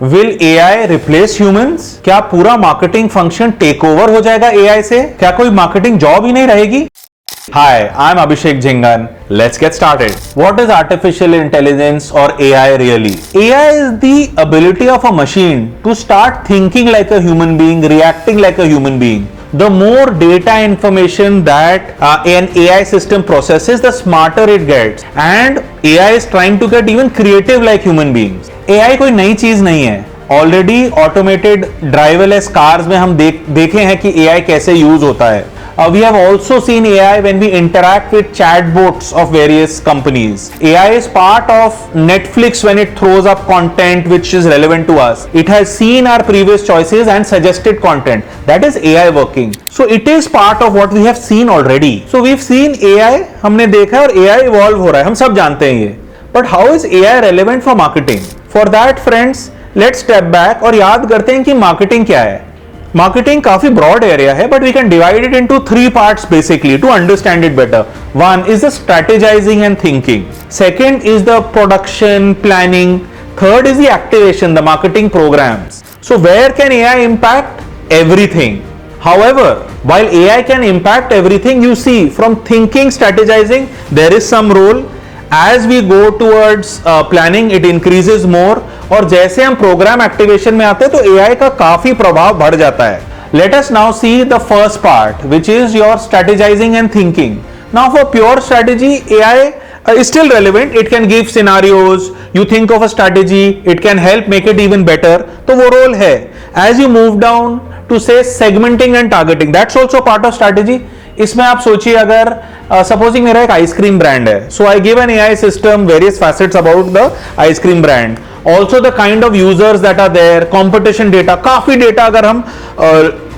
Will AI replace humans? क्या पूरा marketing function take over हो जाएगा एआई से? क्या कोई मार्केटिंग जॉब ही नहीं रहेगी? Hi, I'm Abhishek Jhingan. Let's get started. What is artificial intelligence or AI really? AI is the ability of a machine to start thinking like a human being, reacting like a human being. The more data information that an AI system processes, the smarter it gets. And AI is trying to get even creative like human beings. AI कोई नई चीज नहीं है. Already automated driverless cars में हम देखे हैं कि AI कैसे यूज होता है. We have also seen AI when we interact with chatbots of various companies. AI is part of Netflix when it throws up content which is relevant to us. It has seen our previous choices and suggested content. That is AI working. So it is part of what we have seen already. So we've seen AI, हमने देखा और AI evolve हो रहा है, हम सब जानते हैं ये. But how is AI relevant for marketing? For that, friends, let's step back और याद करते हैं कि marketing क्या है. मार्केटिंग काफी ब्रॉड एरिया है, but we can divide it into 3 parts basically to understand it better. One is the strategizing and thinking, second is the production planning, third is the activation, the marketing programs. So where can AI impact? Everything. However, while AI can impact everything, you see from thinking, strategizing, there is some role. As we go towards planning, it increases more. और जैसे हम programme activation में आते हैं तो AI का काफी प्रभाव बढ़ जाता है. Let us now see the first part, which is your strategizing and thinking. Now, for pure strategy, AI is still relevant. It can give scenarios. You think of a strategy, it can help make it even better. तो वो role है. As you move down to say segmenting and targeting, that's also part of strategy. इसमें आप सोचिए, अगर supposing मेरा एक ice cream brand है, so I give an AI system various facets about the ice cream brand, also the kind of users that are there, competition data, काफी data अगर हम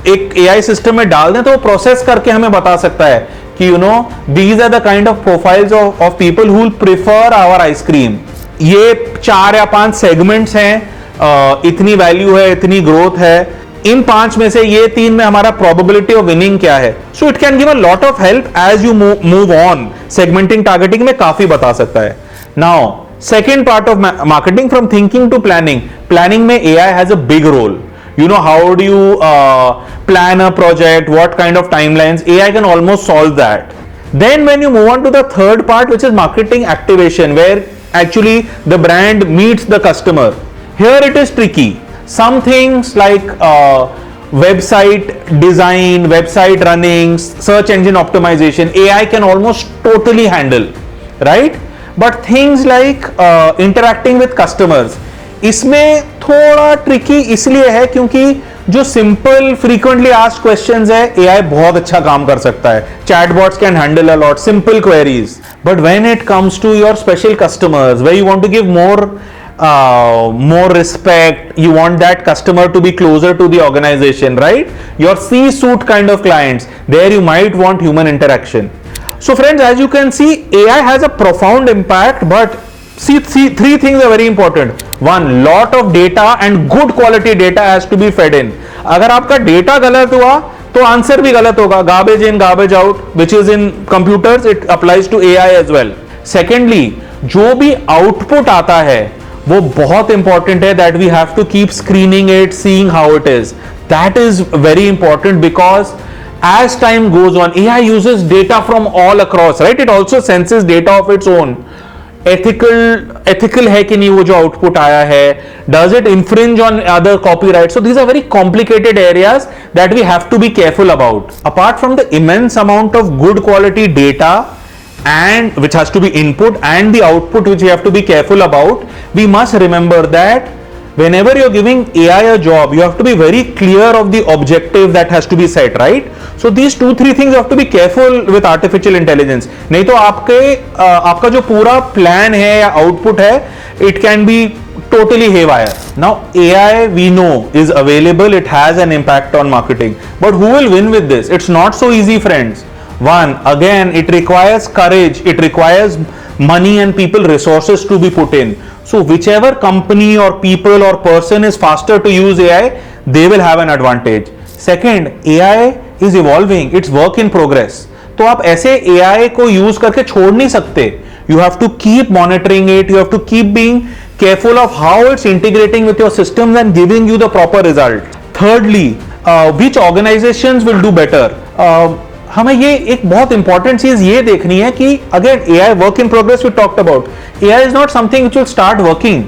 एक एआई सिस्टम में डाल दें तो वो प्रोसेस करके हमें बता सकता है कि you know these are the kind of profiles of people who will prefer our ice cream. ये 4 या 5 सेगमेंट्स हैं, इतनी वैल्यू है, इतनी ग्रोथ है, इन 5 में से ये 3 में हमारा प्रोबेबिलिटी ऑफ विनिंग क्या है. So it can give a lot of help as you move on. Segmenting targeting में काफी बता सकता है. Now second part of marketing, from thinking to planning. Planning में AI has a big role. You know, how do you plan a project, what kind of timelines? AI can almost solve that. Then when you move on to the third part, which is marketing activation, where actually the brand meets the customer, here it is tricky. Some things like website design, website running, search engine optimization, AI can almost totally handle, right? But things like interacting with customers, इसमें थोड़ा tricky इसलिए है क्योंकि जो simple frequently asked questions है, AI बहुत अच्छा काम कर सकता है. Chatbots can handle a lot simple queries. But when it comes to your special customers where you want to give more respect, you want that customer to be closer to the organization, right? Your C-suite kind of clients, there you might want human interaction. So friends, as you can see, AI has a profound impact, but see 3 things are very important. One, lot of data and good quality data has to be fed in. अगर आपका data गलत हुआ तो answer भी गलत होगा. Garbage in, garbage out, which is in computers, it applies to AI as well. Secondly, जो भी आउटपुट आता है वो बहुत इंपॉर्टेंट है. That we have to keep screening it, seeing how it is. That is very important because as time goes on, AI uses data from all across, right? It also senses data of its own. Ethical है कि नहीं वो जो output आया है? Does it infringe on other copyright? So these are very complicated areas that we have to be careful about. Apart from the immense amount of good quality data and which has to be input and the output which we have to be careful about, we must remember that whenever you're giving AI a job, you have to be very clear of the objective that has to be set, right? So these 2-3 things you have to be careful with artificial intelligence. नहीं तो आपका जो पूरा plan है या output है, it can be totally haywire. Now AI, we know, is available, it has an impact on marketing, but who will win with this? It's not so easy, friends. One, again, it requires courage, it requires money and people resources to be put in. So whichever company or people or person is faster to use AI, they will have an advantage. Second, AI is evolving, it's work in progress. तो आप ऐसे AI को use करके छोड़ नहीं सकते. You have to keep monitoring it. You have to keep being careful of how it's integrating with your systems and giving you the proper result. Thirdly, which organizations will do better? हमें ये एक बहुत important चीज ये देखनी है कि again AI work in progress we talked about. AI is not something which will start working.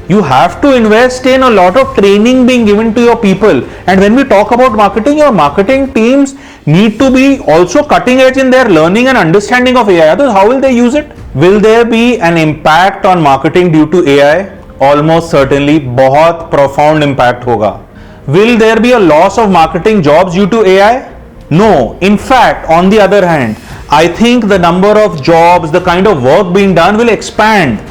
You have to invest in a lot of training being given to your people. And when we talk about marketing, your marketing teams need to be also cutting edge in their learning and understanding of AI. Otherwise, how will they use it? Will there be an impact on marketing due to AI? Almost certainly, बहुत profound impact होगा. Will there be a loss of marketing jobs due to AI? No. In fact, on the other hand, I think the number of jobs, the kind of work being done will expand.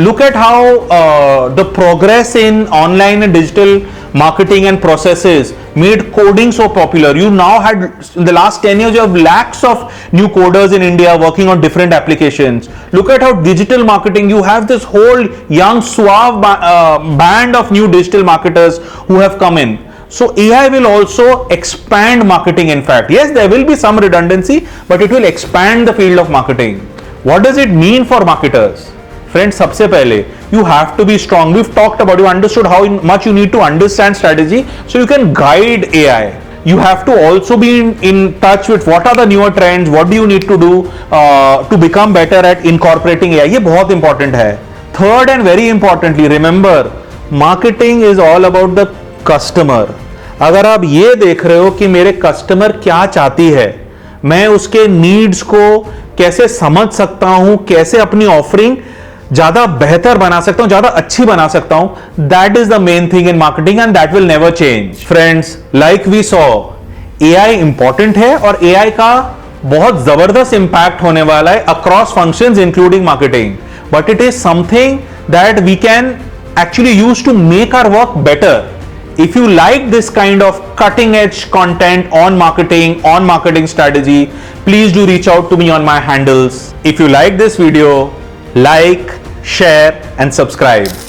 Look at how the progress in online and digital marketing and processes made coding so popular. You now had, in the last 10 years, you have lakhs of new coders in India working on different applications. Look at how digital marketing, you have this whole young, suave band of new digital marketers who have come in. So AI will also expand marketing, in fact. Yes, there will be some redundancy, but it will expand the field of marketing. What does it mean for marketers? Friends, सबसे पहले you have to be strong. We've talked about, you understood how much you need to understand strategy so you can guide AI. You have to also be in touch with what are the newer trends, what do you need to do to become better at incorporating AI. ये बहुत important है. Third and very importantly, remember, marketing is all about the customer. अगर आप ये देख रहे हो कि मेरे कस्टमर क्या चाहती है, मैं उसके नीड्स को कैसे समझ सकता हूं, कैसे अपनी ऑफरिंग ज्यादा बेहतर बना सकता हूं, ज्यादा अच्छी बना सकता हूं, that is the main thing in marketing and that will never change. Friends, like we saw, AI important है और AI का बहुत जबरदस्त इंपैक्ट होने वाला है across functions including marketing. But it is something that we can actually use to make our work better. If you like this kind of cutting edge content on marketing strategy, please do reach out to me on my handles. If you like this video, like, share and subscribe.